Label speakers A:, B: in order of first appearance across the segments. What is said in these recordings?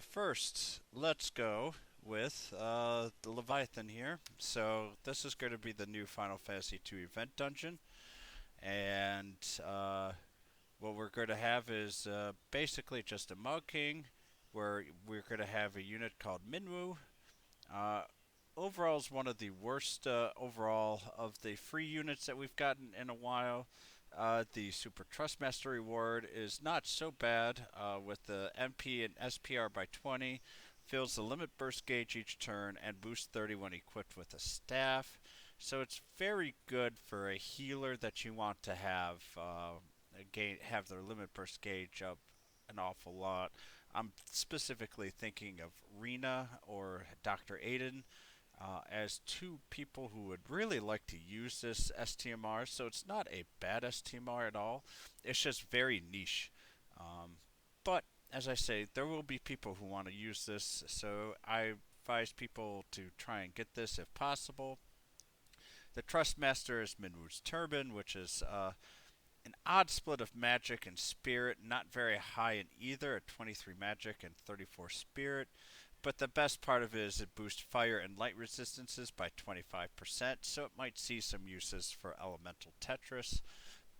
A: First, let's go with the Leviathan here. So this is going to be the new Final Fantasy II event dungeon, and what we're going to have is basically just a Mug King, where we're going to have a unit called Minwu. Uh, Overall, is one of the worst overall of the free units that we've gotten in a while. The Super Trustmaster reward is not so bad with the MP and SPR by 20, fills the limit burst gauge each turn, and boosts 30 when equipped with a staff. So it's very good for a healer that you want to have their limit burst gauge up an awful lot. I'm specifically thinking of Rena or Dr. Aiden as two people who would really like to use this STMR. So it's not a bad STMR at all. It's just very niche. Um, but as I say, there will be people who want to use this. So I advise people to try and get this if possible. The Trustmaster is Minwu's Turban, which is an odd split of magic and spirit, not very high in either, at 23 magic and 34 spirit. But the best part of it is it boosts fire and light resistances by 25%, so it might see some uses for elemental Tetris.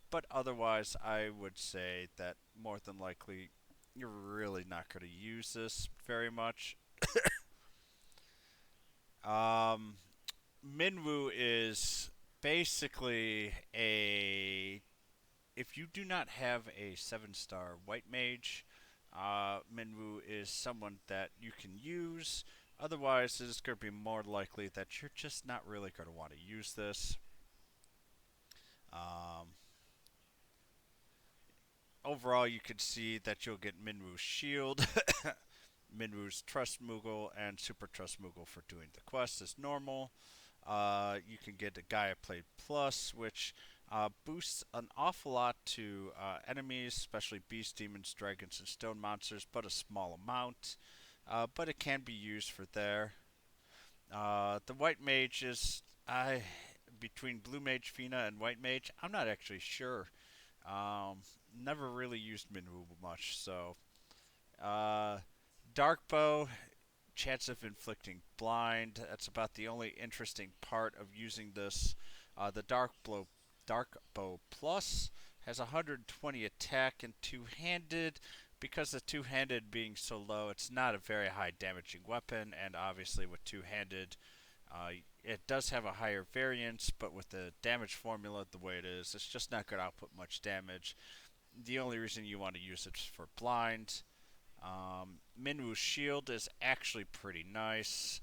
A: But otherwise, I would say that more than likely you're really not going to use this very much. Um, Minwu is basically a if you do not have a 7-star white mage, Minwu is someone that you can use. Otherwise, it's going to be more likely that you're just not really going to want to use this. Um, Overall, you can see that you'll get Minwu's Shield, Minwu's Trust Moogle, and Super Trust Moogle for doing the quest as normal. You can get a Gaia Plate Plus, which boosts an awful lot to enemies, especially beast demons, dragons, and stone monsters, but a small amount. But it can be used for there. The white mage is between blue mage Fina and white mage. I'm not actually sure. Um, Never really used Minwu much, so uh, dark bow chance of inflicting blind. That's about the only interesting part of using this. The Dark Bow Plus has 120 attack and two-handed. Because the two-handed being so low, it's not a very high damaging weapon, and obviously with two-handed, it does have a higher variance, but with the damage formula the way it is, it's just not going to output much damage. The only reason you want to use it is for blind. Minwu's shield is actually pretty nice.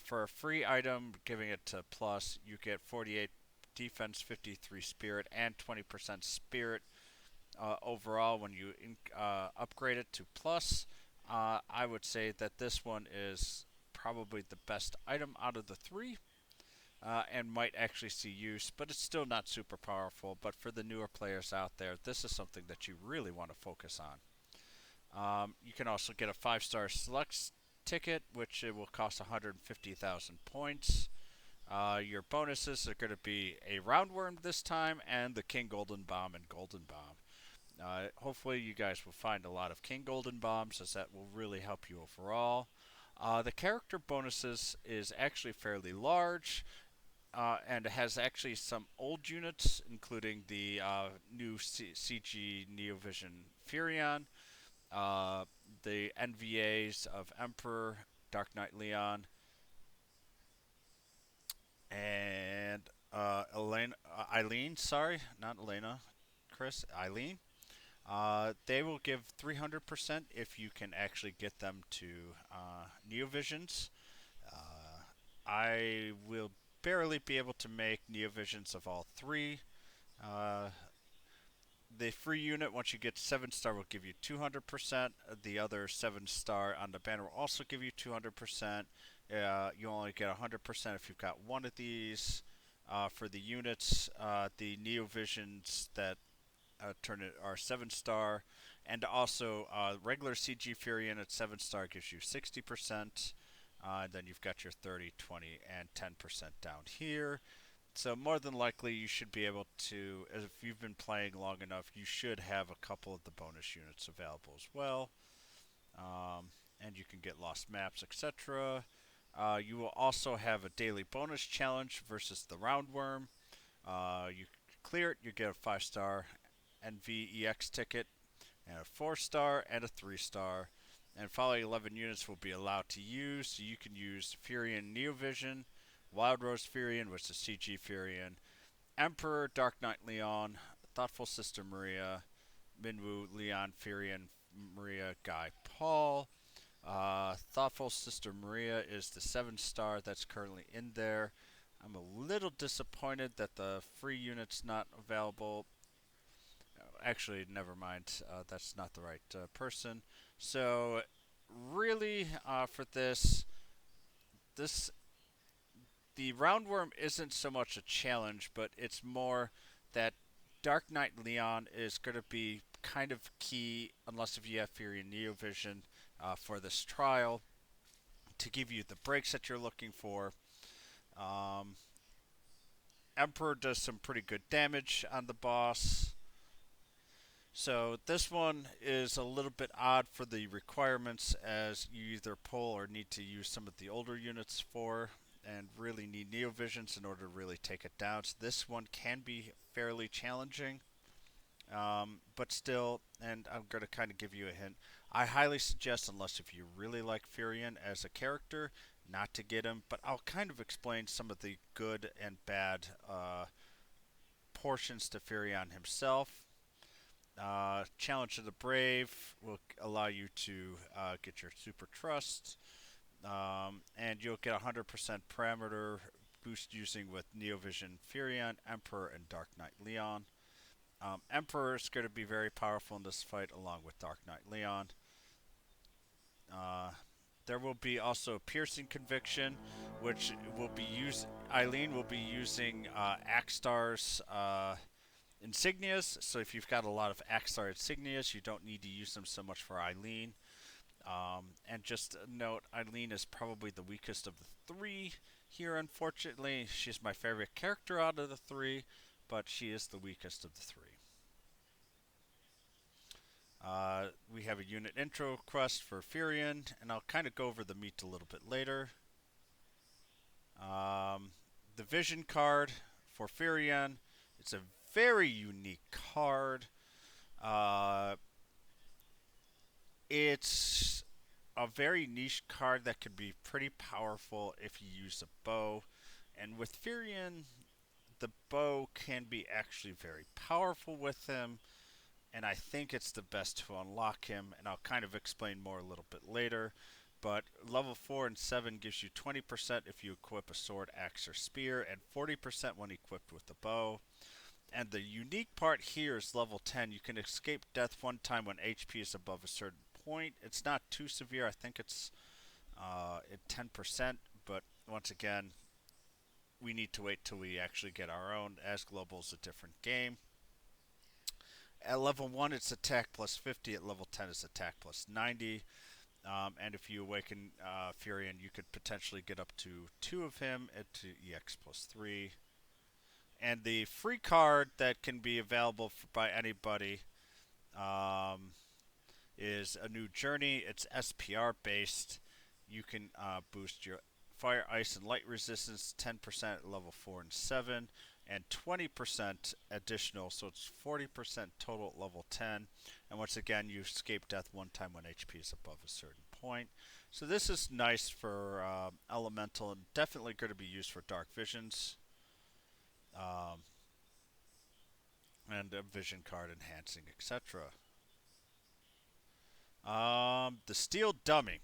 A: For a free item, giving it to plus, you get 48 defense, 53 spirit, and 20% spirit overall when you upgrade it to plus. I would say that this one is probably the best item out of the three. And might actually see use, but it's still not super powerful. But for the newer players out there, this is something that you really want to focus on. You can also get a 5-star select ticket, which it will cost 150,000 points. Your bonuses are going to be a roundworm this time, and the King Golden Bomb and Golden Bomb. Hopefully, you guys will find a lot of King Golden Bombs, as that will really help you overall. The character bonuses is actually fairly large, and has actually some old units, including the new CG Neovision Firion, uh, the NVAs of Emperor, Dark Knight Leon, and Eileen. Sorry, not Elena. Chris, Eileen. They will give 300% if you can actually get them to Neovisions. I will barely be able to make Neovisions of all three. Uh, the free unit, once you get 7-star, will give you 200%. The other 7-star on the banner will also give you 200%. You only get 100% if you've got one of these. For the units, the Neovisions that turn it are 7-star, and also regular CG Furion at 7-star gives you 60%. And then you've got your 30, 20, and 10% down here. So more than likely, you should be able to, if you've been playing long enough, you should have a couple of the bonus units available as well. Um, and you can get lost maps, etc. You will also have a daily bonus challenge versus the roundworm. You clear it, you get a 5-star NVEX ticket, and a 4-star and a 3-star. And following 11 units will be allowed to use. So you can use Firion Neovision, Wild Rose Firion, which is CG Firion, Emperor Dark Knight Leon, Thoughtful Sister Maria, Minwu Leon Firion Maria Guy Paul. Thoughtful Sister Maria is the 7-star that's currently in there. I'm a little disappointed that the free unit's not available. Actually, never mind. That's not the right person. So, really, for this the roundworm isn't so much a challenge, but it's more that Dark Knight Leon is going to be kind of key, unless if you have Fury and Neovision, for this trial to give you the breaks that you're looking for. Um, Emperor does some pretty good damage on the boss. So this one is a little bit odd for the requirements, as you either pull or need to use some of the older units for, and really need Neovisions in order to really take it down. So this one can be fairly challenging, but still, and I'm going to kind of give you a hint, I highly suggest, unless if you really like Firion as a character, not to get him, but I'll kind of explain some of the good and bad portions to Firion himself. Challenge of the Brave will allow you to get your Super Trust, and you'll get 100% parameter boost using with Neovision Firion, Emperor, and Dark Knight Leon. Emperor is going to be very powerful in this fight, along with Dark Knight Leon. Uh, there will be also Piercing Conviction, which will be used. Eileen will be using Axstar's insignias. So if you've got a lot of Axstar insignias, you don't need to use them so much for Eileen. And just note, Eileen is probably the weakest of the three here, unfortunately. She's my favorite character out of the three, but she is the weakest of the three. We have a unit intro quest for Firion, and I'll kind of go over the meat a little bit later. The vision card for Firion, it's a very unique card. It's a very niche card that can be pretty powerful if you use a bow. And with Firion, the bow can be actually very powerful with him, and I think it's the best to unlock him, and I'll kind of explain more a little bit later. But level 4 and 7 gives you 20% if you equip a sword, axe, or spear, and 40% when equipped with a bow. And the unique part here is level 10. You can escape death one time when HP is above a certain point. It's not too severe. I think it's at 10%, but once again, we need to wait till we actually get our own, as Global is a different game. At level 1, it's attack plus 50. At level 10, it's attack plus 90. And if you awaken Firion, you could potentially get up to 2 of him at EX plus 3. And the free card that can be available by anybody is a new journey. It's SPR based. You can boost your fire, ice, and light resistance 10% at level 4 and 7, and 20% additional, so it's 40% total at level 10. And once again, you escape death one time when HP is above a certain point. So this is nice for elemental, and definitely going to be used for dark visions. And a vision card enhancing, etc. The steel dummy.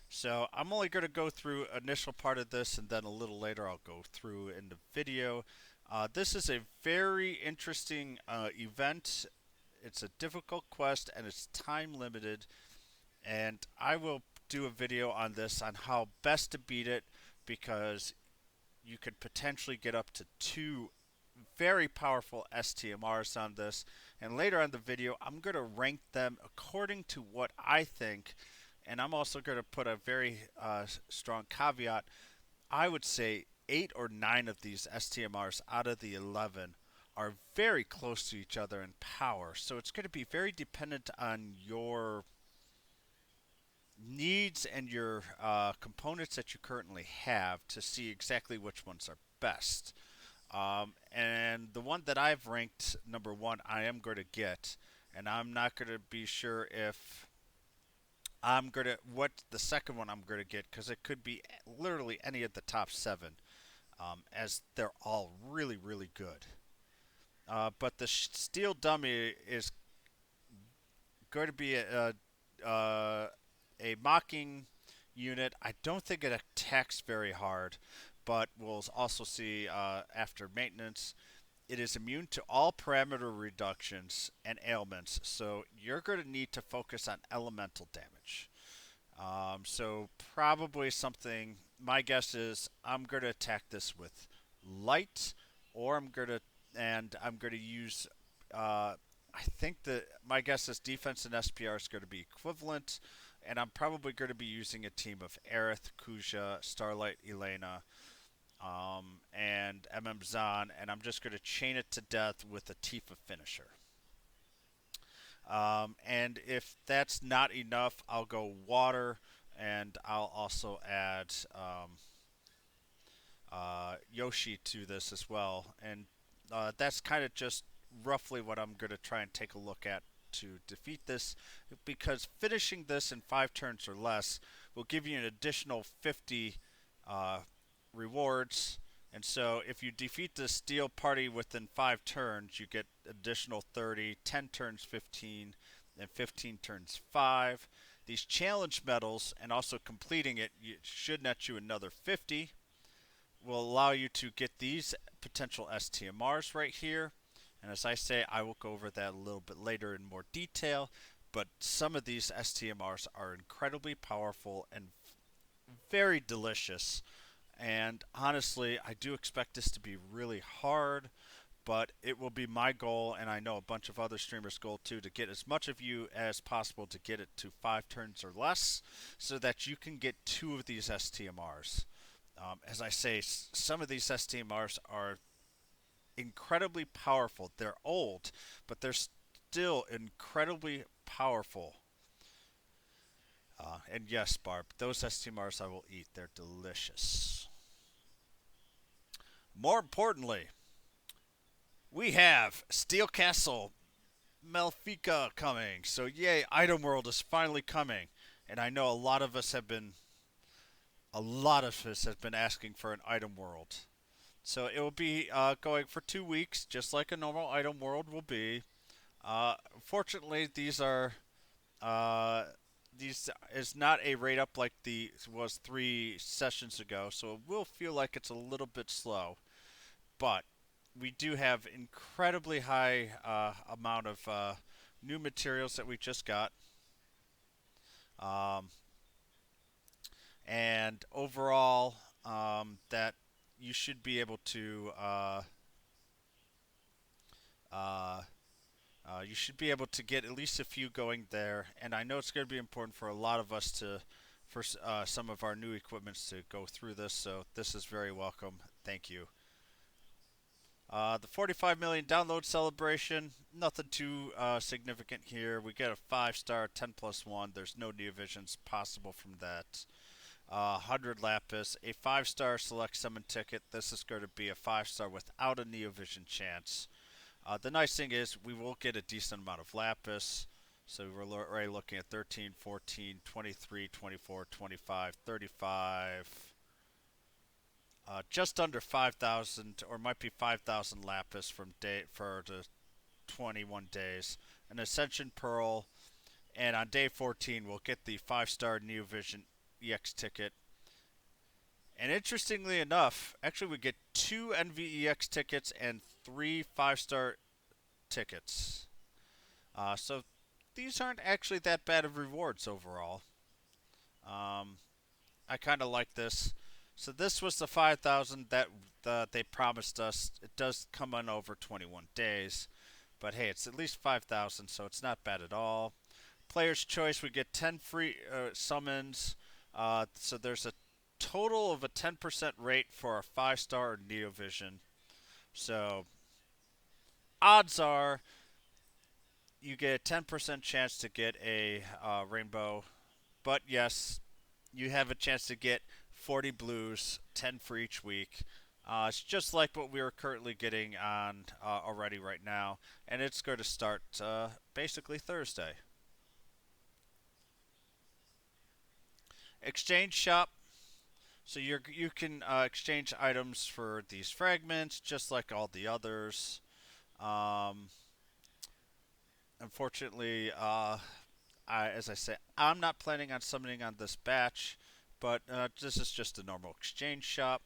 A: So I'm only going to go through initial part of this, and then a little later I'll go through in the video. This is a very interesting event. It's a difficult quest, and it's time limited, and I will do a video on this on how best to beat it, because you could potentially get up to 2 very powerful STMRs on this, and later on the video I'm going to rank them according to what I think, and I'm also going to put a very strong caveat. I would say 8 or 9 of these STMRs out of the 11 are very close to each other in power, so it's going to be very dependent on your need needs and your components that you currently have to see exactly which ones are best. And the one that I've ranked number one, I am going to get, and I'm not going to be sure if I'm going to what the second one I'm going to get because it could be literally any of the top seven, as they're all really really good. But the steel dummy is going to be a mocking unit. I don't think it attacks very hard, but we'll also see after maintenance. It is immune to all parameter reductions and ailments, so you're going to need to focus on elemental damage. So probably something. My guess is I'm going to attack this with light, or I'm going to use. I think that my guess is defense and SPR is going to be equivalent, and I'm probably going to be using a team of Aerith, Kuja, Starlight, Elena, and Zahn, and I'm just going to chain it to death with a Tifa finisher. And if that's not enough, I'll go water, and I'll also add Yoshi to this as well. And that's kind of just roughly what I'm going to try and take a look at to defeat this, because finishing this in 5 turns or less will give you an additional 50 uh, rewards. And so if you defeat the steel party within 5 turns, you get additional 30, 10 turns 15, and 15 turns 5. These challenge medals and also completing it should net you another 50. Will allow you to get these potential STMRs right here. And as I say, I will go over that a little bit later in more detail. But some of these STMRs are incredibly powerful and very delicious. And honestly, I do expect this to be really hard, but it will be my goal, and I know a bunch of other streamers' goal too, to get as much of you as possible to get it to 5 turns or less, so that you can get 2 of these STMRs. As I say, some of these STMRs are incredibly powerful. They're old, but they're still incredibly powerful. And yes, Barb, those STMRs I will eat. They're delicious. More importantly, we have Steel Castle Malfika coming. So yay, Item World is finally coming. And I know a lot of us have been asking for an Item World. So it will be going for 2 weeks, just like a normal Item World will be. Fortunately, these is not a rate up like the was 3 sessions ago, so it will feel like it's a little bit slow. But we do have incredibly high amount of new materials that we just got, um, and overall, that you should be able to uh, you should be able to get at least a few going there. And I know it's going to be important for a lot of us for some of our new equipments to go through this. So this is very welcome. Thank you. The 45 million download celebration, nothing too significant here. We get a 5-star, 10 plus 1. There's no Neovisions possible from that. 100 Lapis, a 5-star select summon ticket. This is going to be a 5-star without a Neovision chance. The nice thing is we will get a decent amount of Lapis. So we're already looking at 13, 14, 23, 24, 25, 35. Just under 5,000, or might be 5,000 Lapis for the 21 days. An Ascension Pearl, and on day 14 we'll get the 5-star Neo Vision EX ticket. And interestingly enough, actually we get 2 NVEX tickets and 3 5-star tickets. So these aren't actually that bad of rewards overall. I kind of like this. So this was the 5,000 that they promised us. It does come on over 21 days. But hey, it's at least 5,000, so it's not bad at all. Player's choice, we get 10 free summons. So there's a total of a 10% rate for a 5-star Neovision. So odds are you get a 10% chance to get a rainbow. But yes, you have a chance to get 40 blues, 10 for each week. It's just like what we are currently getting on already right now, and it's going to start basically Thursday. Exchange shop. So you can exchange items for these fragments, just like all the others. Um, Unfortunately, as I say, I'm not planning on summoning on this batch, but this is just a normal exchange shop.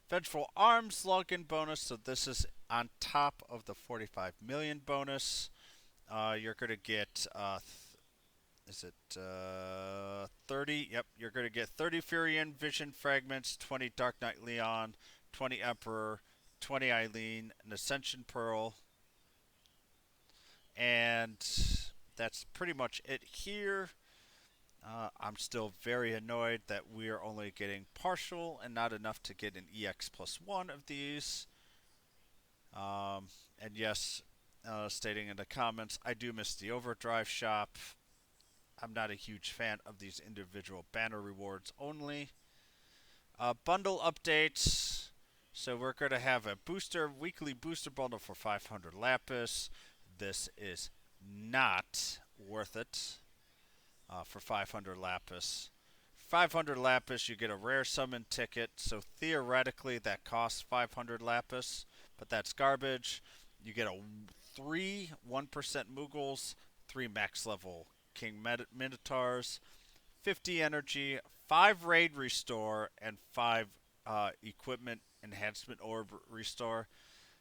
A: Vengeful Arms login bonus, so this is on top of the 45 million bonus. You're going to get, is it 30? Yep, you're going to get 30 Firion Vision Fragments, 20 Dark Knight Leon, 20 Emperor, 20 Eileen, an Ascension Pearl, and that's pretty much it here. I'm still very annoyed that we are only getting partial and not enough to get an EX plus 1 of these. And yes, stating in the comments, I do miss the Overdrive shop. I'm not a huge fan of these individual banner rewards only. Bundle updates. So we're going to have a weekly booster bundle for 500 Lapis. This is not worth it for 500 Lapis. 500 Lapis, you get a rare summon ticket. So theoretically, that costs 500 Lapis, but that's garbage. You get a 3 1% Moogles, 3 max level King Minotaurs, 50 energy, 5 raid restore, and 5 equipment enhancement orb restore.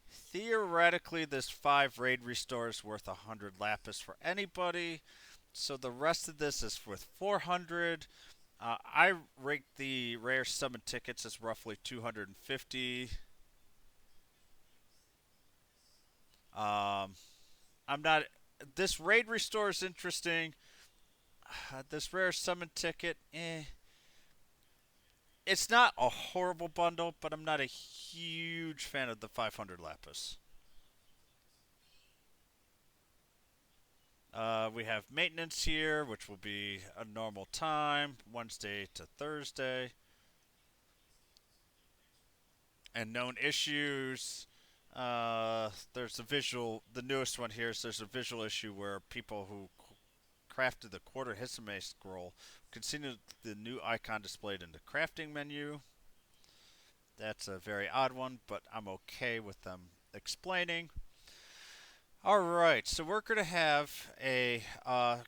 A: Theoretically, this 5 raid restore is worth 100 Lapis for anybody. So the rest of this is worth 400. I rate the rare summon tickets as roughly 250. Um, I'm not. This raid restore is interesting. This rare summon ticket, it's not a horrible bundle, but I'm not a huge fan of the 500 Lapis. We have maintenance here, which will be a normal time, Wednesday to Thursday. And known issues. There's a visual. The newest one here is there's a visual issue where people who crafted the quarter Hisame scroll can see the new icon displayed in the crafting menu. That's a very odd one, but I'm okay with them explaining. Alright, so we're going to have a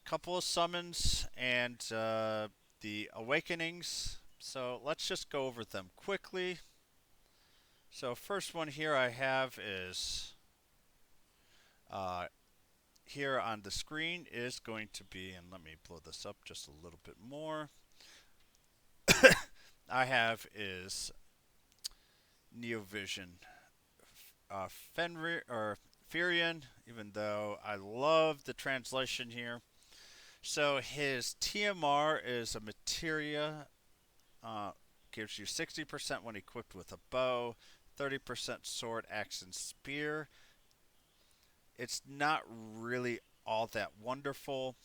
A: couple of summons and the awakenings. So let's just go over them quickly. So first one here I have is uh, here on the screen is going to be, and let me blow this up just a little bit more. I have is Neovision Fenrir or Firion, even though I love the translation here. So his TMR is a materia, gives you 60% when equipped with a bow, 30% sword, axe, and spear. It's not really all that wonderful.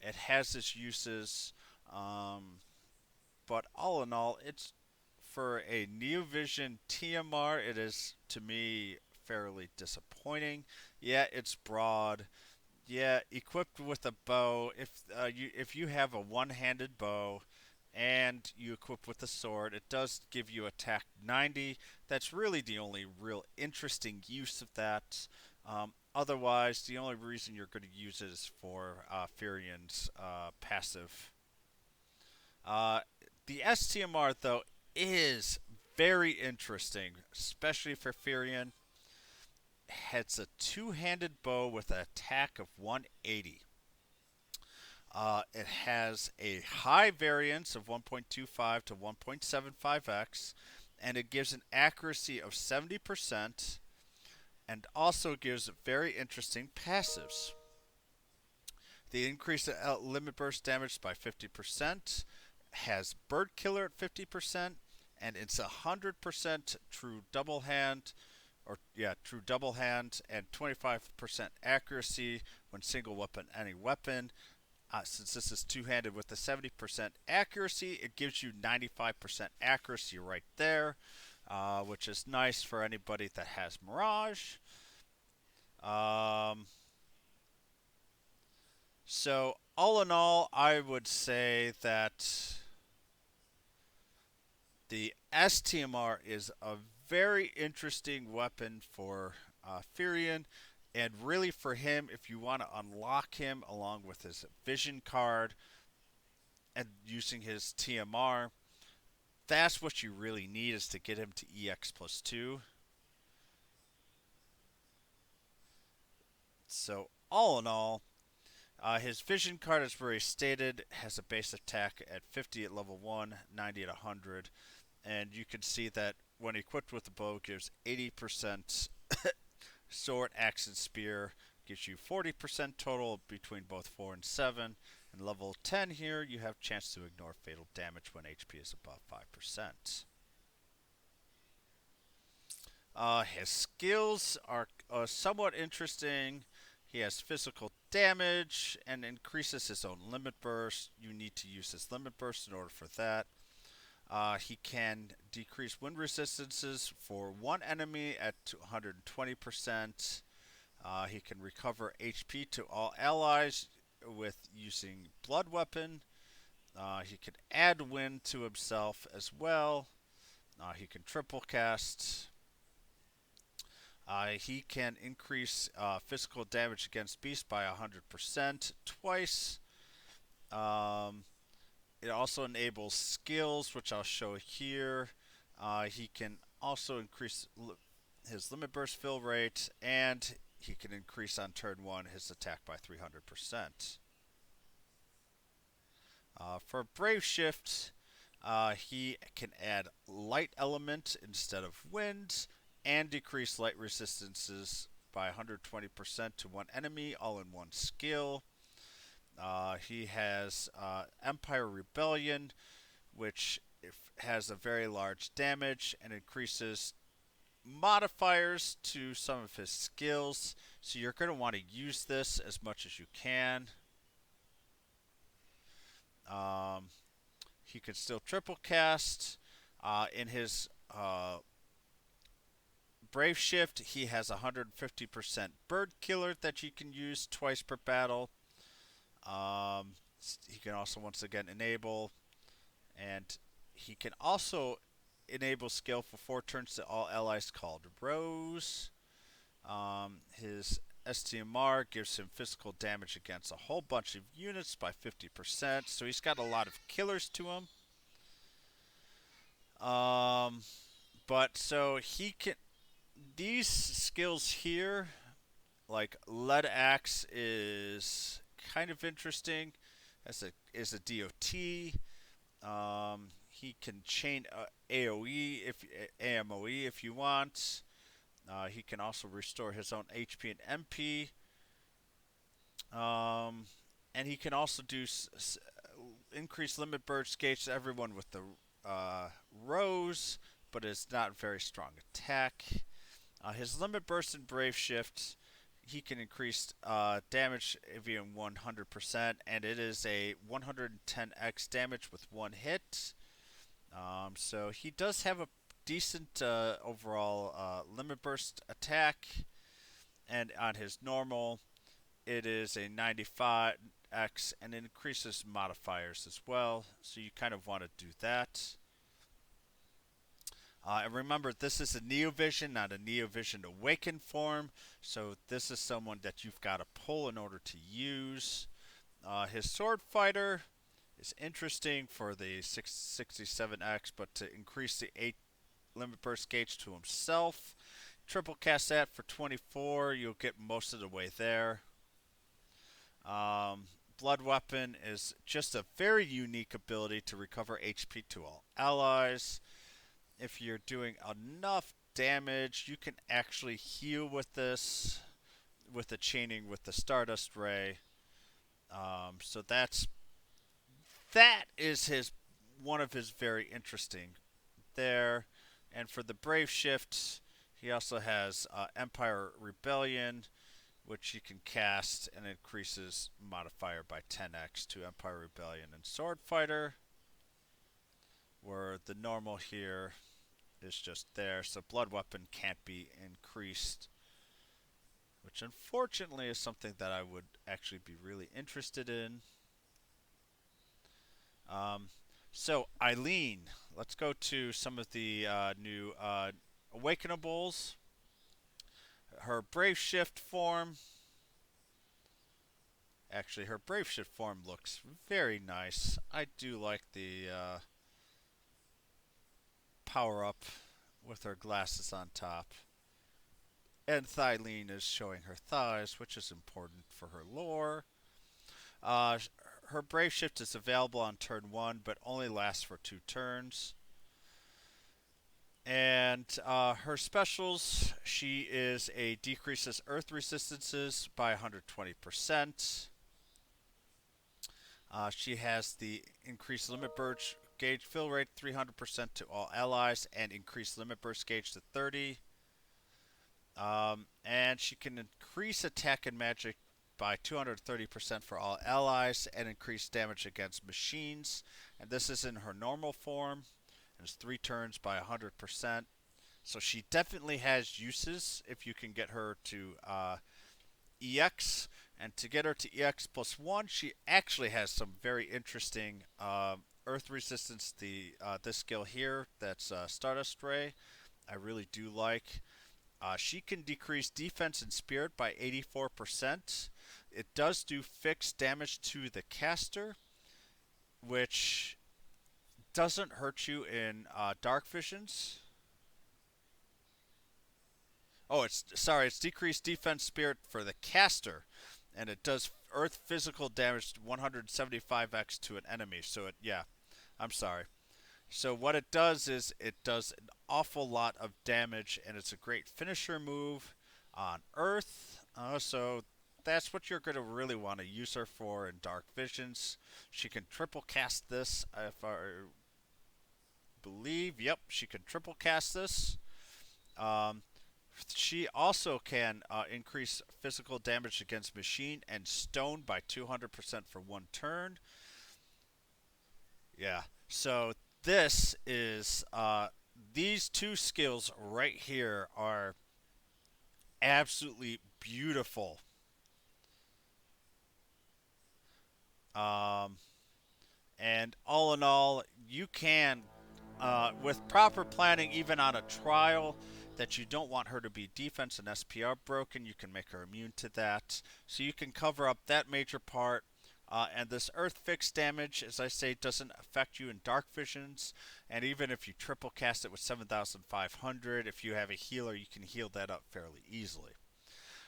A: It has its uses, but all in all, it's for a Neovision TMR. It is to me fairly disappointing. Yeah, it's broad. Yeah, equipped with a bow. If you have a one-handed bow and you equip with a sword, it does give you attack 90. That's really the only real interesting use of that. Otherwise, the only reason you're going to use it is for Firion's passive. Uh, the STMR, though, is very interesting, especially for Firion. It's a two-handed bow with an attack of 180. It has a high variance of 1.25 to 1.75x, and it gives an accuracy of 70%, and also gives very interesting passives. They increase the limit burst damage by 50%, has Bird Killer at 50%, and it's 100% true double hand, true double hand, and 25% accuracy when single weapon any weapon. Since this is two-handed with the 70% accuracy, it gives you 95% accuracy right there, which is nice for anybody that has Mirage. Um, so all in all, I would say that the STMR is a very interesting weapon for Firion, and really for him, if you want to unlock him along with his vision card and using his TMR, that's what you really need is to get him to EX plus 2. So, all in all, his vision card, as very stated, has a base attack at 50 at level 1, 90 at 100, and you can see that when equipped with the bow, gives 80% sword, axe, and spear, gives you 40% total between both 4 and 7. And level 10 here, you have a chance to ignore fatal damage when HP is above 5%. His skills are somewhat interesting. He has physical damage and increases his own limit burst. You need to use his limit burst in order for that. He can decrease wind resistances for one enemy at 120%. He can recover HP to all allies with using Blood Weapon. He can add wind to himself as well. He can triple cast. He can increase physical damage against beasts by 100% twice. Um, it also enables skills, which I'll show here. He can also increase his limit burst fill rate, and he can increase on turn 1 his attack by 300%. For Brave Shift, he can add light element instead of wind, and decrease light resistances by 120% to one enemy, all in one skill. He has Empire Rebellion, which has a very large damage and increases modifiers to some of his skills. So you're going to want to use this as much as you can. He could still triple cast. In his Brave Shift, he has 150% Bird Killer that you can use twice per battle. He can also once again enable, and he can also enable skill for 4 turns to all allies called Rose. His STMR gives him physical damage against a whole bunch of units by 50%, so he's got a lot of killers to him. But so he can, these skills here, like Lead Axe is kind of interesting as a DOT. He can chain AOE AMOE if you want. He can also restore his own HP and MP. And he can also do increase limit burst gauge to everyone with the Rose, but it's not very strong attack. His limit burst and Brave Shift, he can increase damage via 100%, and it is a 110x damage with one hit. So he does have a decent overall limit burst attack, and on his normal, it is a 95x and it increases modifiers as well. So you kind of want to do that. And remember, this is a Neovision, not a Neovision Awakened form. So this is someone that you've got to pull in order to use. His Sword Fighter is interesting for the 667X, but to increase the 8 limit burst gauge to himself. Triple cast that for 24, you'll get most of the way there. Blood Weapon is just a very unique ability to recover HP to all allies. If you're doing enough damage, you can actually heal with this, with the chaining with the Stardust Ray. So that is his one of his very interesting there. And for the Brave Shift, he also has Empire Rebellion, which you can cast and increases modifier by 10x to Empire Rebellion and Sword Fighter, where the normal here is just there, so Blood Weapon can't be increased, which unfortunately is something that I would actually be really interested in. Um, so Eileen, let's go to some of the new Awakenables. Her Brave Shift form. Actually, her Brave Shift form looks very nice. I do like the power up with her glasses on top. And Thylene is showing her thighs, which is important for her lore. Uh, her Brave Shift is available on turn 1, but only lasts for 2 turns. And her specials, she is a decreases Earth resistances by 120%. She has the increased limit burst gauge fill rate 300% to all allies and increased limit burst gauge to 30. And she can increase attack and magic by 230% for all allies and increase damage against machines. And this is in her normal form. And it's 3 turns by 100%. So she definitely has uses if you can get her to EX. And to get her to EX plus 1, she actually has some very interesting Earth resistance. This skill here, that's Stardust Ray, I really do like. She can decrease defense and spirit by 84%. It does do fixed damage to the caster, which doesn't hurt you in dark visions. Oh, it's decreased defense spirit for the caster, and it does earth physical damage 175x to an enemy. So I'm sorry. So what it does is it does an awful lot of damage, and it's a great finisher move on Earth. So that's what you're going to really want to use her for in Dark Visions. She can triple cast this, if I believe. Yep, she can triple cast this. Um, she also can increase physical damage against machine and stone by 200% for 1 turn. Yeah. So this is these 2 skills right here are absolutely beautiful. Um, and all in all, you can, with proper planning, even on a trial that you don't want her to be defense and SPR broken, you can make her immune to that. So you can cover up that major part. And this Earth Fix damage, as I say, doesn't affect you in Dark Visions. And even if you triple cast it with 7,500, if you have a healer, you can heal that up fairly easily.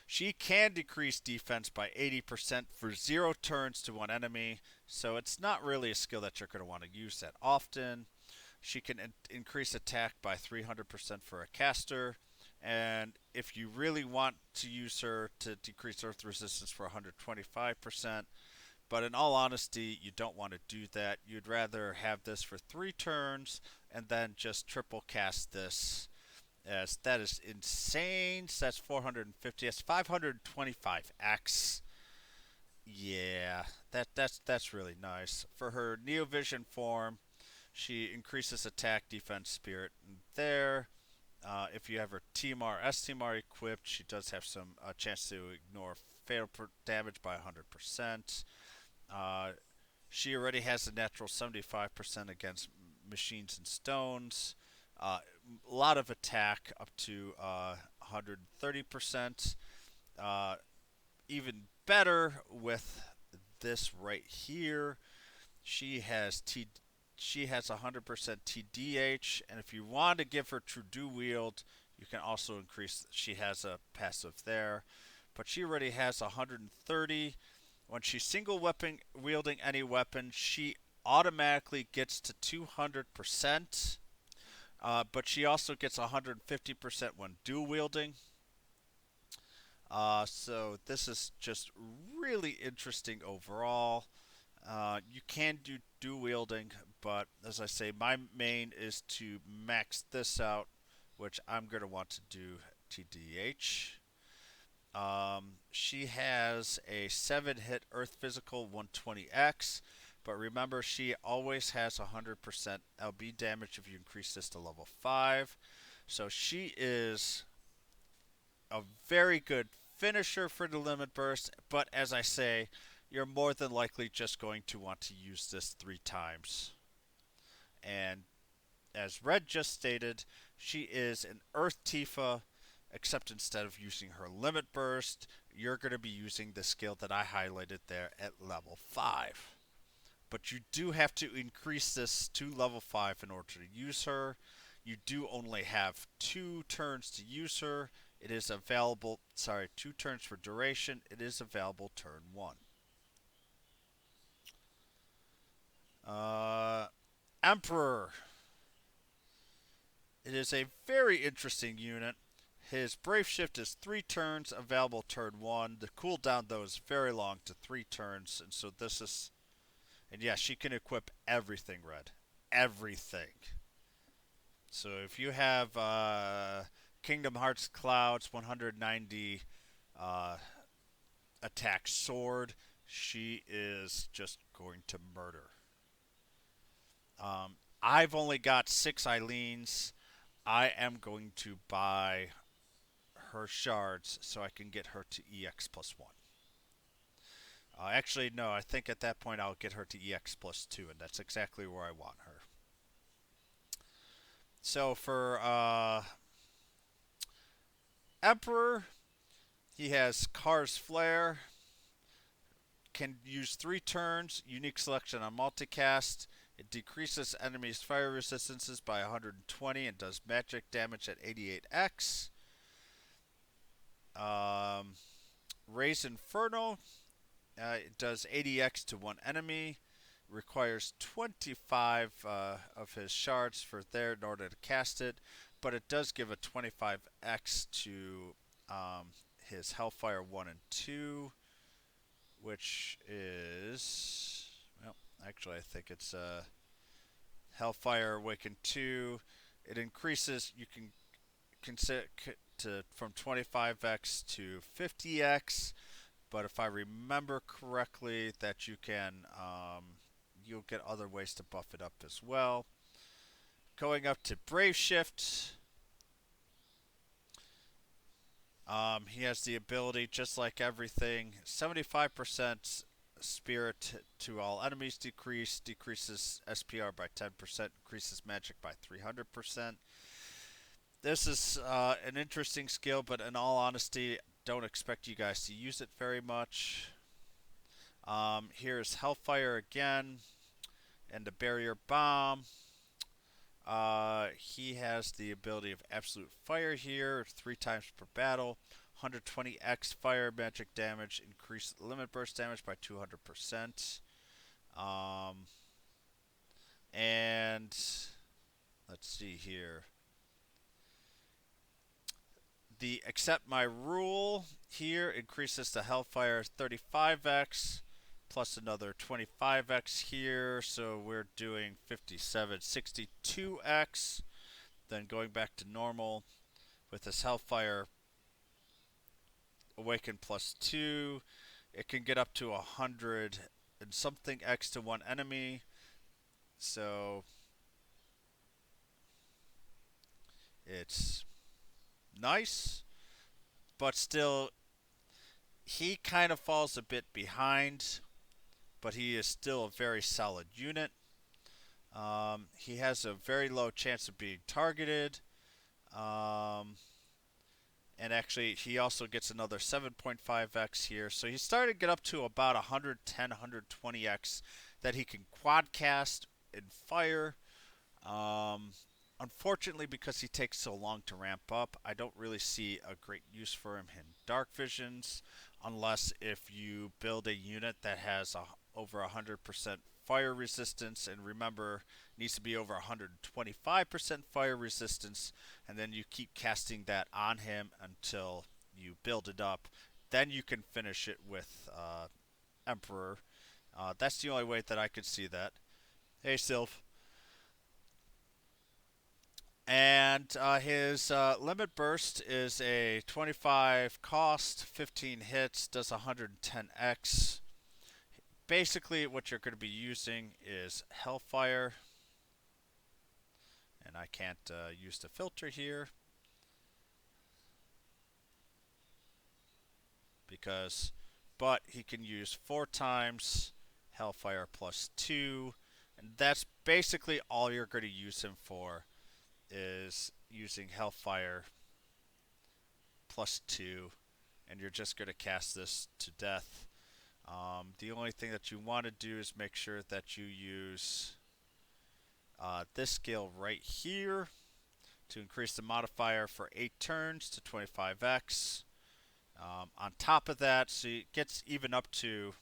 A: She can decrease defense by 80% for 0 turns to 1 enemy, so it's not really a skill that you're going to want to use that often. She can increase attack by 300% for a caster, and if you really want to use her to decrease earth resistance for 125%, but in all honesty, you don't want to do that. You'd rather have this for 3 turns and then just triple cast this. As that is insane. So that's 450. That's 525x. Yeah, that's really nice. For her Neovision form, she increases attack, defense, spirit there. If you have her TMR, STMR equipped, she does have some chance to ignore fatal damage by 100%. Uh, she already has a natural 75% against machines and stones. A lot of attack up to 130%. Uh, Even better with this right here. She has She has 100% TDH, and if you want to give her true do wield, you can also increase. She has a passive there, but she already has 130. When she's single weapon wielding any weapon, she automatically gets to 200%. But she also gets 150% when dual wielding. So this is just really interesting overall. You can do dual wielding, but as I say, my main is to max this out, which I'm going to want to do TDH. She has a 7 hit Earth Physical 120x, but remember she always has 100% LB damage if you increase this to level 5. So she is a very good finisher for the Limit Burst, but as I say, you're more than likely just going to want to use this 3 times. And as Red just stated, she is an Earth Tifa, except instead of using her Limit Burst, you're going to be using the skill that I highlighted there at level 5. But you do have to increase this to level 5 in order to use her. You do only have 2 turns to use her. It is available, 2 turns for duration. It is available turn 1. Uh, Emperor. It is a very interesting unit. His Brave Shift is 3 turns, available turn 1. The cooldown, though, is very long to 3 turns, and so this is. And yeah, she can equip everything, Red. Everything. So if you have Kingdom Hearts Cloud's 190 uh, attack sword, she is just going to murder. I've only got 6 Eileens. I am going to buy her shards so I can get her to EX plus 1. Actually, no, I think at that point I'll get her to EX plus 2, and that's exactly where I want her. So for Emperor, he has Car's Flare, can use 3 turns, unique selection on multicast. It decreases enemies' fire resistances by 120 and does magic damage at 88x. Raise Inferno, it does 80x to 1 enemy. Requires 25 of his shards for there in order to cast it, but it does give a 25x to his Hellfire 1 and 2, which is, well, actually I think it's Hellfire Awakened 2. It increases, you can consider to from 25x to 50x, but if I remember correctly, that you can you'll get other ways to buff it up as well. Going up to Brave Shift, he has the ability, just like everything, 75% spirit to all enemies decreases SPR by 10%, increases magic by 300%. This is an interesting skill, but in all honesty, don't expect you guys to use it very much. Here's Hellfire again, and the Barrier Bomb. He has the ability of Absolute Fire here, 3 times per battle. 120x fire magic damage, increase limit burst damage by 200%. And let's see here. The Accept My Rule here increases the Hellfire 35x plus another 25x here, so we're doing 57, 62x. Then going back to normal with this Hellfire Awaken plus 2, it can get up to 100 and something x to 1 enemy. So it's nice, but still he kind of falls a bit behind, but he is still a very solid unit. He has a very low chance of being targeted. And actually, he also gets another 7.5x here. So he's starting to get up to about 110, 120x that he can quadcast and fire. Unfortunately, because he takes so long to ramp up, I don't really see a great use for him in Dark Visions, unless if you build a unit that has over 100% fire resistance, and remember, needs to be over 125% fire resistance, and then you keep casting that on him until you build it up. Then you can finish it with Emperor. That's the only way that I could see that. Hey, Sylph. And his limit burst is a 25 cost, 15 hits, does 110x. Basically, what you're going to be using is Hellfire, and I can't use the filter here because, but he can use 4 times Hellfire plus 2, and that's basically all you're going to use him for is using Hellfire plus 2, and you're just going to cast this to death. The only thing that you want to do is make sure that you use this skill right here to increase the modifier for 8 turns to 25x. On top of that, so it gets even up to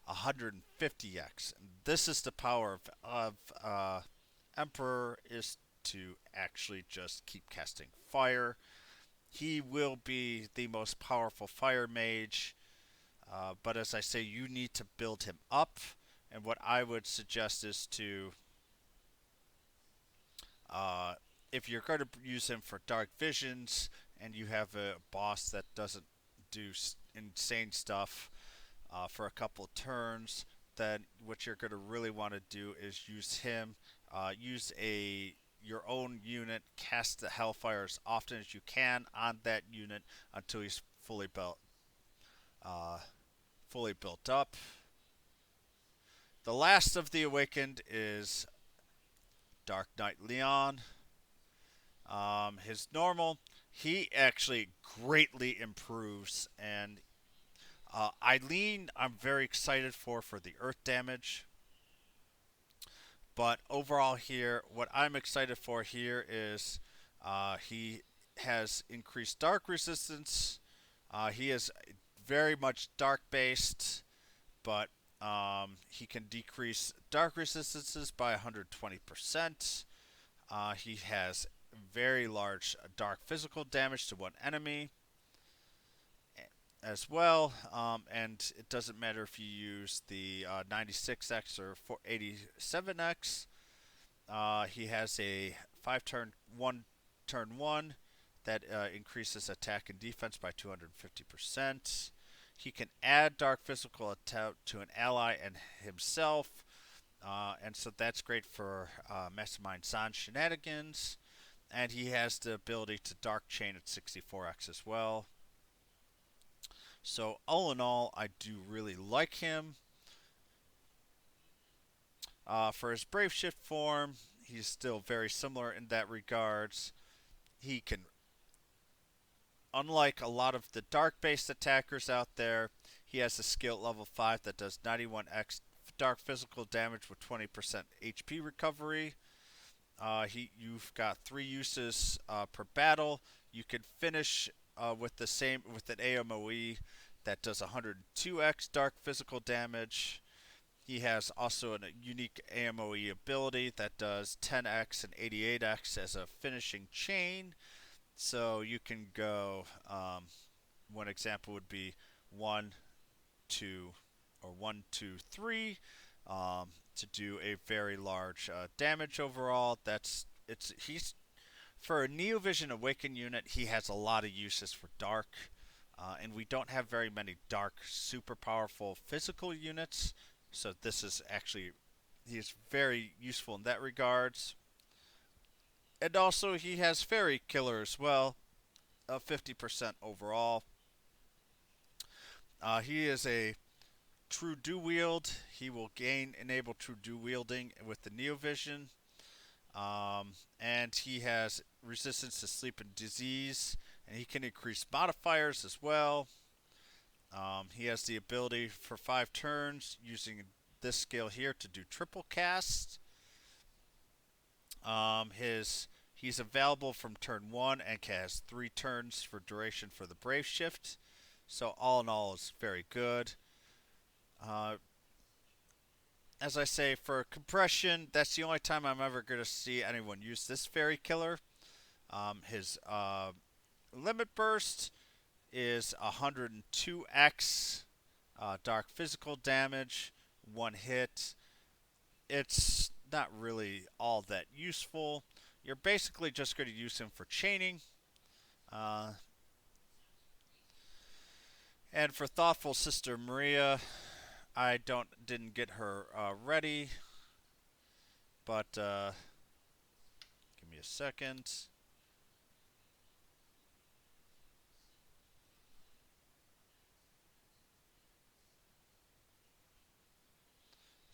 A: 150x. This is the power of Emperor, is to actually just keep casting fire. He will be the most powerful fire mage, but as I say, you need to build him up. And what I would suggest is to, uh, if you're going to use him for dark visions, and you have a boss that doesn't do insane stuff for a couple of turns, then what you're going to really want to do is use him. Use a your own unit, cast the Hellfire as often as you can on that unit until he's uh, fully built up. The last of the Awakened is Dark Knight Leon. His normal, he actually greatly improves, and Eileen, I'm very excited for the earth damage. But overall, here, what I'm excited for here is he has increased dark resistance. He is very much dark based, but he can decrease dark resistances by 120%. He has very large dark physical damage to one enemy as well, and it doesn't matter if you use the 96x or 87x. He has a 1 turn 1 that increases attack and defense by 250%. He can add dark physical attack to an ally and himself, and so that's great for Mastermind Zahn shenanigans. And he has the ability to dark chain at 64x as well. So all in all, I do really like him. For his Brave Shift form, he's still very similar in that regards. He can, unlike a lot of the dark-based attackers out there, he has a skill at level 5 that does 91x dark physical damage with 20% HP recovery. You've got 3 uses per battle. You can finish with an AMOE that does 102x dark physical damage. He has also a unique AMOE ability that does 10x and 88x as a finishing chain. So you can go, one example would be 1, 2, or 1, 2, 3 to do a very large damage overall. He's for a Neovision Awakened unit, he has a lot of uses for dark. And we don't have very many dark, super powerful physical units. So this is actually, he is very useful in that regards. And also he has Fairy Killer as well, 50% overall. He is a true do wield. He will enable true do wielding with the Neovision. And he has resistance to sleep and disease, and he can increase modifiers as well. He has the ability for 5 turns using this skill here to do triple cast. He's available from turn 1 and has 3 turns for duration for the Brave Shift. So all in all, it's very good. As I say, for compression, that's the only time I'm ever going to see anyone use this Fairy Killer. His limit burst is 102x dark physical damage, 1 hit. It's not really all that useful. You're basically just going to use him for chaining. Uh, and for Thoughtful Sister Maria, I didn't get her ready, but give me a second.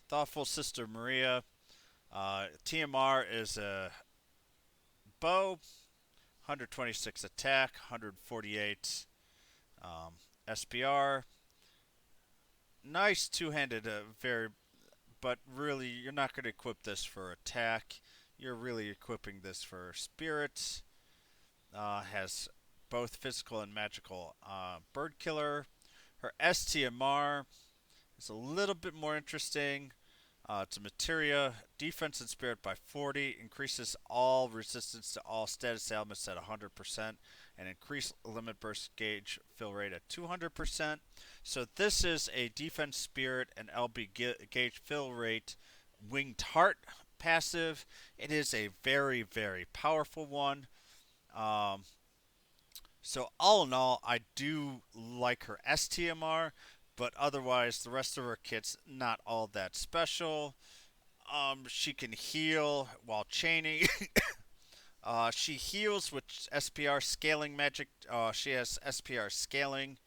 A: Thoughtful Sister Maria. TMR is a bow, 126 attack, 148 SPR. Nice two-handed, very, but really you're not going to equip this for attack. You're really equipping this for spirits. Has both physical and magical bird killer. Her STMR is a little bit more interesting. It's a materia, defense and spirit by 40, increases all resistance to all status elements at 100%, and increase limit burst gauge fill rate at 200%. So this is a defense spirit and LB gauge fill rate winged heart passive. It is a very, very powerful one. Um, so all in all, I do like her STMR, but otherwise the rest of her kit's not all that special. She can heal while chaining. She heals with SPR scaling magic. She has SPR scaling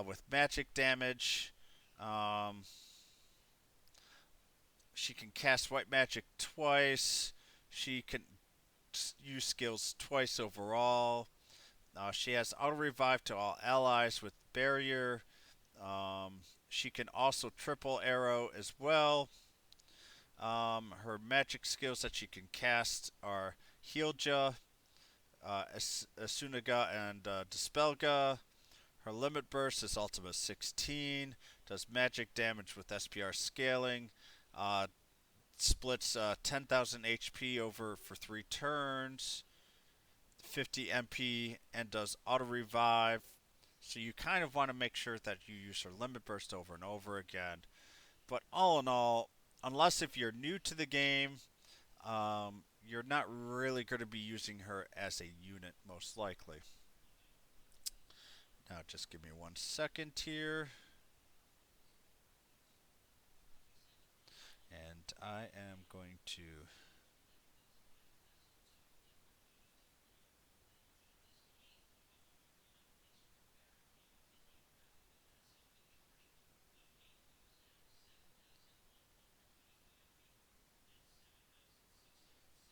A: with magic damage. Um, she can cast white magic twice. She can use skills twice overall. She has auto revive to all allies with barrier. She can also triple arrow as well. Her magic skills that she can cast are Healja, Asunaga, and Dispelga. Her limit burst is Ultima 16. Does magic damage with SPR scaling. Uh, Splits 10,000 HP over for 3 turns. 50 MP and does auto revive. So you kind of want to make sure that you use her limit burst over and over again. But all in all, unless if you're new to the game, you're not really going to be using her as a unit, most likely. Now, just give me 1 second here. And I am going to.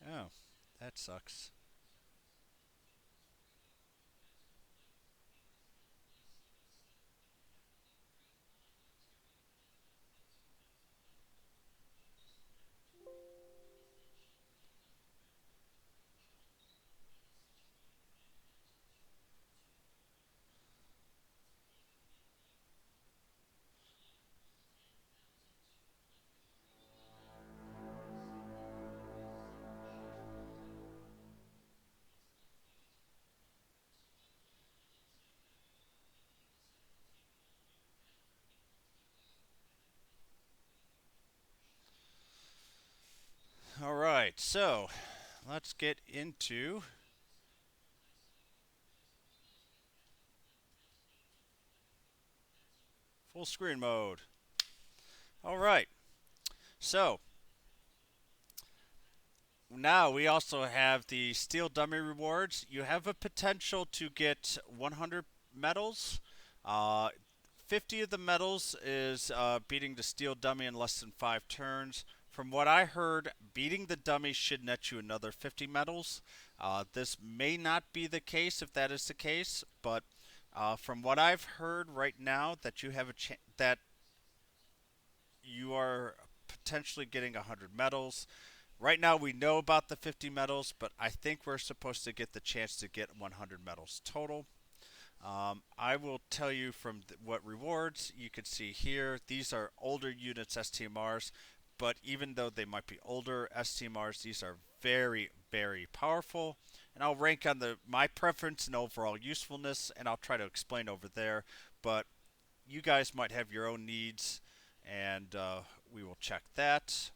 A: Oh, that sucks. All right, so let's get into full screen mode. All right, so now we also have the steel dummy rewards. You have a potential to get 100 medals. Uh, 50 of the medals is beating the steel dummy in less than 5 turns. From what I heard, beating the dummy should net you another 50 medals. This may not be the case if that is the case, but from what I've heard right now, that you have a that you are potentially getting 100 medals. Right now, we know about the 50 medals, but I think we're supposed to get the chance to get 100 medals total. I will tell you from what rewards you can see here. These are older units STMRs, but even though they might be older STMRs, these are very, very powerful. And I'll rank on my preference and overall usefulness, and I'll try to explain over there. But you guys might have your own needs, and we will check that.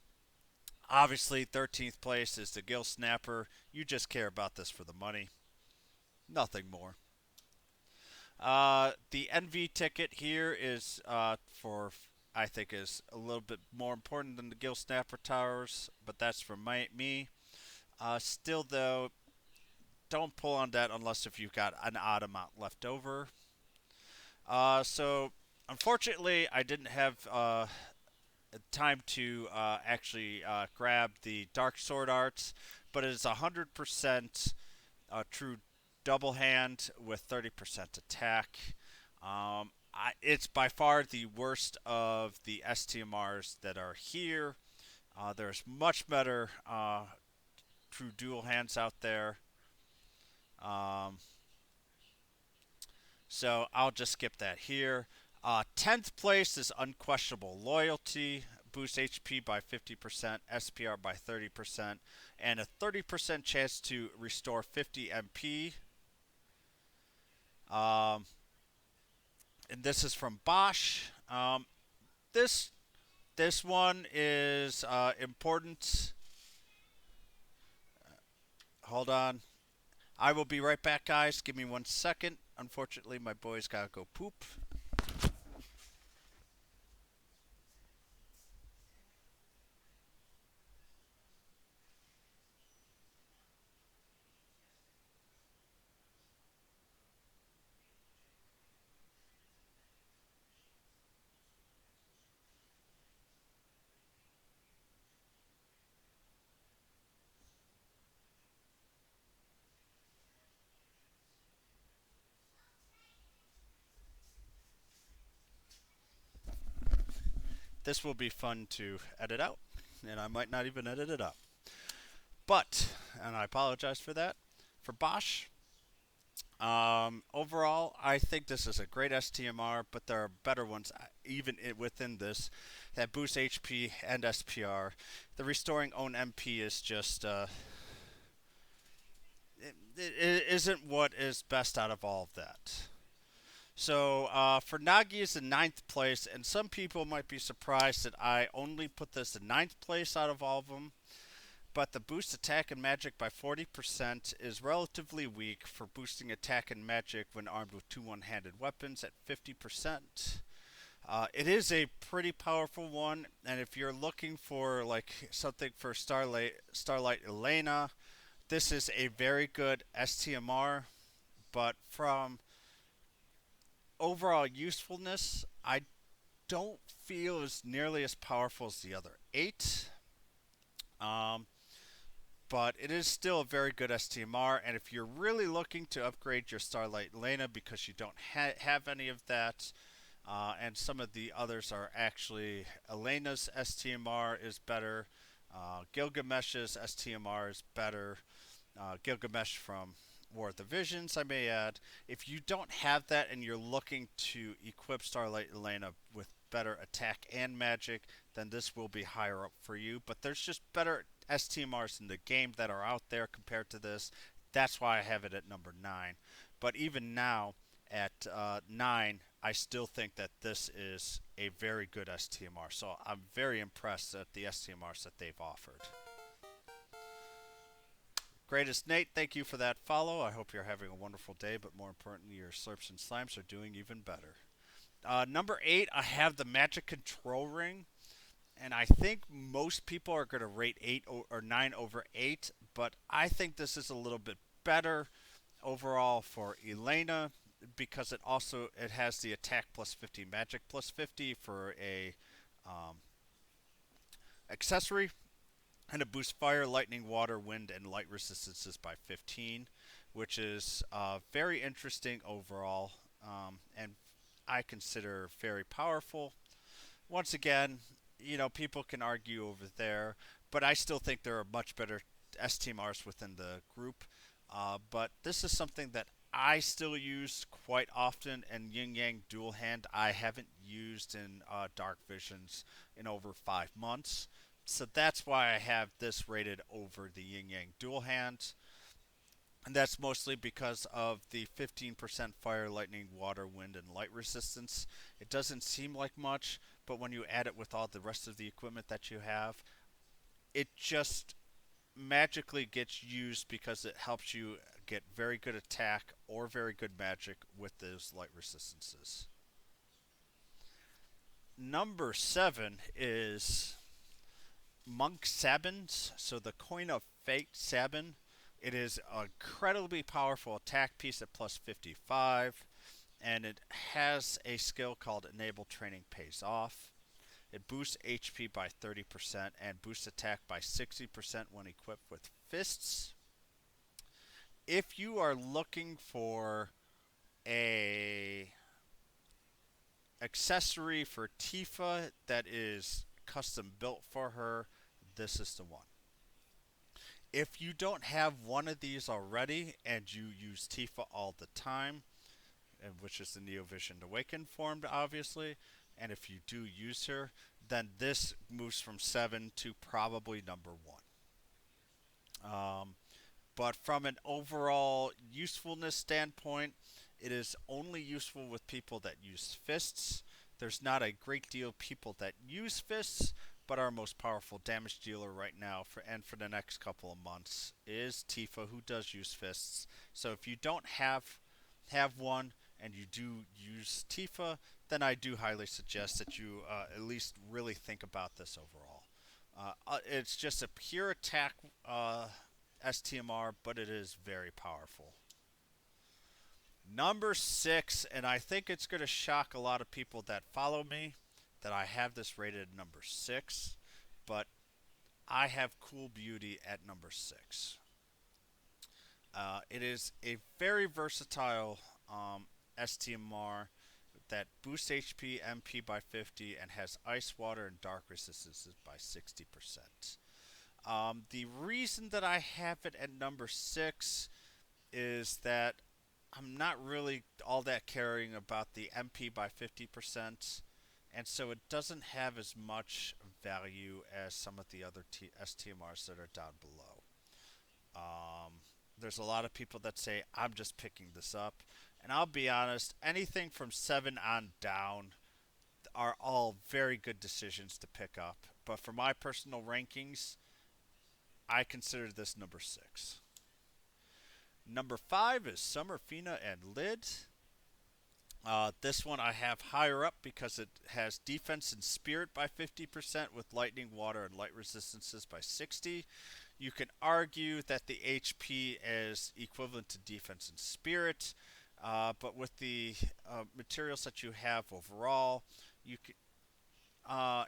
A: Obviously, 13th place is the Gill Snapper. You just care about this for the money, nothing more. The NV ticket here is for I think is a little bit more important than the Gill Snapper Towers, but that's for me. Still though, don't pull on that unless if you've got an odd amount left over. So unfortunately, I didn't have time to actually grab the Dark Sword Arts, but it is 100% true double hand with 30% attack. It's by far the worst of the STMRs that are here. There's much better true dual hands out there. Um, so I'll just skip that here. 10th place is Unquestionable Loyalty. Boosts HP by 50%, SPR by 30%, and a 30% chance to restore 50 MP. Um, and this is from Basch. This this one is important. Hold on. I will be right back, guys. Give me 1 second. Unfortunately, my boy's gotta go poop. This will be fun to edit out, and I might not even edit it up. But, and I apologize for that, for Basch, overall, I think this is a great STMR, but there are better ones even within this that boost HP and SPR. The restoring own MP is just it isn't what is best out of all of that. So for Nagi is in ninth place, and some people might be surprised that I only put this in ninth place out of all of them. But the boost attack and magic by 40% is relatively weak for boosting attack and magic when armed with two one-handed weapons at 50%. It is a pretty powerful one, and if you're looking for like something for Starlight Elena, this is a very good STMR. But from overall usefulness, I don't feel as nearly as powerful as the other eight. Um, but it is still a very good STMR. And if you're really looking to upgrade your Starlight Elena because you don't have any of that, and some of the others are actually Elena's STMR is better, Gilgamesh's STMR is better, Gilgamesh from War of the Visions, I may add. If you don't have that and you're looking to equip Starlight Elena with better attack and magic, then this will be higher up for you. But there's just better STMRs in the game that are out there compared to this. That's why I have it at number 9. But even now, at 9, I still think that this is a very good STMR. So I'm very impressed at the STMRs that they've offered. Greatest Nate, thank you for that follow. I hope you're having a wonderful day, but more importantly, your slurps and slimes are doing even better. Number 8, I have the Magic Control Ring, and I think most people are going to rate 8 or 9 over 8, but I think this is a little bit better overall for Elena because it has the attack plus 50, magic plus 50 for a um, accessory, and it boosts fire, lightning, water, wind, and light resistances by 15, which is very interesting overall, and I consider very powerful. Once again, people can argue over there, but I still think there are much better STMRs within the group. But this is something that I still use quite often, and Yin Yang Dual Hand I haven't used in Dark Visions in over 5 months. So that's why I have this rated over the Yin Yang Dual Hand. And that's mostly because of the 15% fire, lightning, water, wind, and light resistance. It doesn't seem like much, but when you add it with all the rest of the equipment that you have, it just magically gets used because it helps you get very good attack or very good magic with those light resistances. Number 7 is Monk Sabins, so the Coin of Fate Sabin. It is an incredibly powerful attack piece at plus 55, and it has a skill called Enable Training Pays Off. It boosts HP by 30% and boosts attack by 60% when equipped with fists. If you are looking for a accessory for Tifa that is custom built for her, this is the one. If you don't have one of these already and you use Tifa all the time, which is the Neo Vision Awakened form, obviously, and if you do use her, then this moves from 7 to probably number 1. But from an overall usefulness standpoint, it is only useful with people that use fists. There's not a great deal of people that use fists, but our most powerful damage dealer right now for the next couple of months is Tifa, who does use fists. So if you don't have one and you do use Tifa, then I do highly suggest that you at least really think about this overall. It's just a pure attack STMR, but it is very powerful. Number 6, and I think it's going to shock a lot of people that follow me that I have this rated number 6, but I have Cool Beauty at number 6. It is a very versatile STMR that boosts HP, MP by 50, and has Ice, Water, and Dark resistances by 60%. The reason that I have it at number 6 is that I'm not really all that caring about the MP by 50%, and so it doesn't have as much value as some of the other STMRs that are down below. There's a lot of people that say, I'm just picking this up, and I'll be honest, anything from 7 on down are all very good decisions to pick up, but for my personal rankings, I consider this number 6. Number 5 is Summerfina and Lid. This one I have higher up because it has defense and spirit by 50% with lightning, water, and light resistances by 60. You can argue that the HP is equivalent to defense and spirit, but with the materials that you have overall, you can,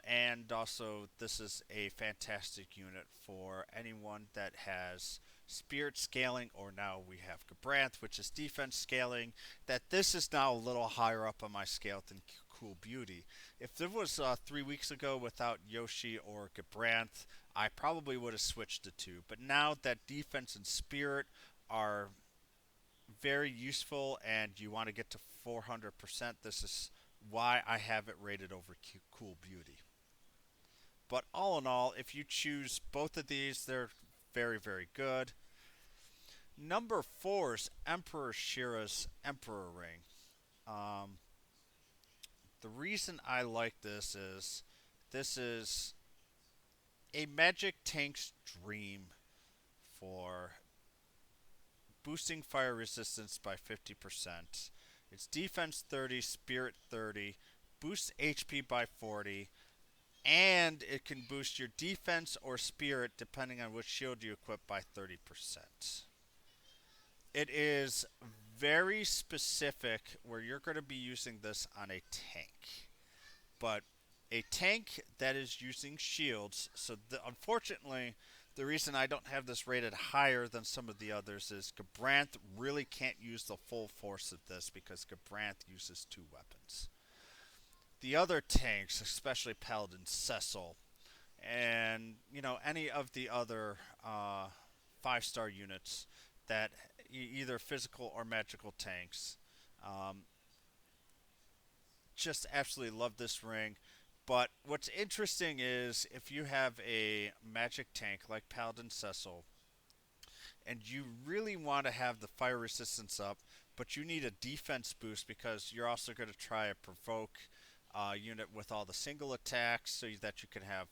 A: and also this is a fantastic unit for anyone that has spirit scaling, or now we have Gabranth, which is defense scaling, that this is now a little higher up on my scale than Cool Beauty. If there was 3 weeks ago without Yoshi or Gabranth, I probably would have switched the two. But now that defense and spirit are very useful and you want to get to 400%, this is why I have it rated over Cool Beauty. But all in all, if you choose both of these, they're very, very good. Number 4 is Emperor Shira's Emperor Ring. Um, the reason I like this is a magic tank's dream for boosting fire resistance by 50%. It's defense 30, spirit 30, boosts HP by 40, and it can boost your defense or spirit depending on which shield you equip by 30%. It is very specific where you're going to be using this on a tank. But a tank that is using shields, so unfortunately, the reason I don't have this rated higher than some of the others is Gabranth really can't use the full force of this because Gabranth uses 2 weapons. The other tanks, especially Paladin Cecil, and any of the other 5-star units that either physical or magical tanks, just absolutely love this ring. But what's interesting is if you have a magic tank like Paladin Cecil, and you really want to have the fire resistance up, but you need a defense boost because you're also going to try a provoke unit with all the single attacks so that you can have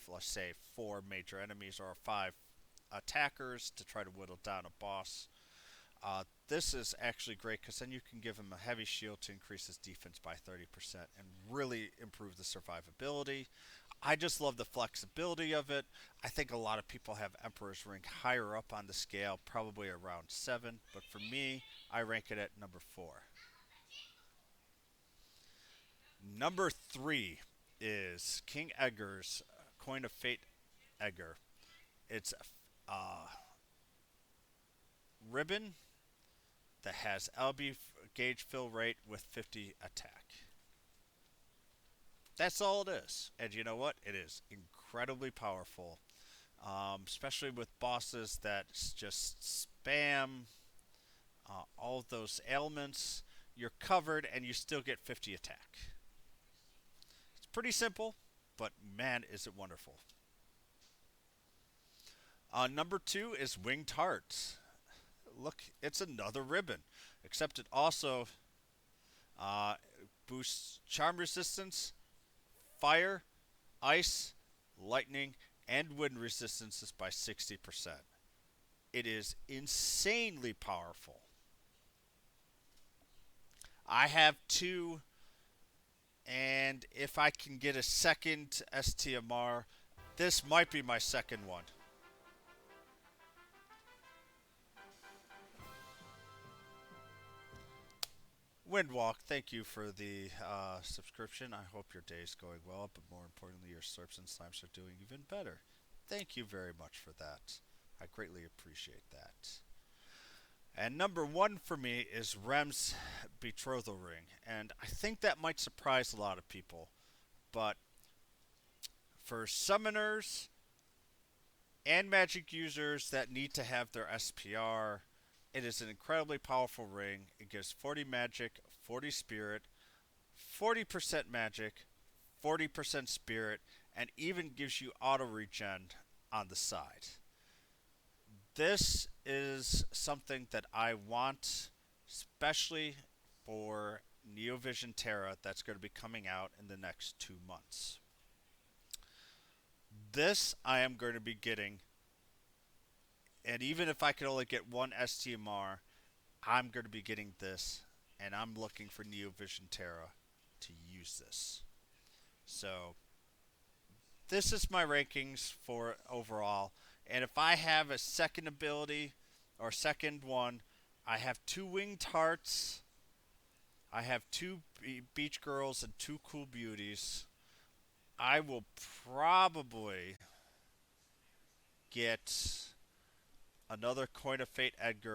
A: let's say 4 major enemies or 5 attackers to try to whittle down a boss. This is actually great because then you can give him a heavy shield to increase his defense by 30% and really improve the survivability. I just love the flexibility of it. I think a lot of people have Emperor's rank higher up on the scale, probably around 7, but for me, I rank it at number 4. Number 3 is King Edgar's Coin of Fate Edgar. It's a ribbon that has LB gauge fill rate with 50 attack. That's all it is. And you know what? It is incredibly powerful, especially with bosses that just spam all of those ailments. You're covered and you still get 50 attack. It's pretty simple, but man, is it wonderful. Number 2 is Winged Hearts. Look, it's another ribbon, except it also uh, boosts charm resistance, fire, ice, lightning, and wind resistances by 60%. It is insanely powerful. I have 2, and if I can get a second STMR, this might be my second one. Windwalk, thank you for the subscription. I hope your day is going well, but more importantly, your slurps and slimes are doing even better. Thank you very much for that. I greatly appreciate that. And number 1 for me is Rem's Betrothal Ring. And I think that might surprise a lot of people. But for summoners and magic users that need to have their SPR, it is an incredibly powerful ring. It gives 40 magic, 40 spirit, 40% magic, 40% spirit, and even gives you auto regen on the side. This is something that I want, especially for Neovision Terra that's going to be coming out in the next 2 months. This I am going to be getting, and even if I could only get 1 STMR, I'm going to be getting this, and I'm looking for Neovision Terra to use this. So this is my rankings for overall. And if I have a second ability or second one, I have 2 Winged Hearts, I have 2 Beach Girls, and 2 Cool Beauties. I will probably get another Coin of Fate Edgar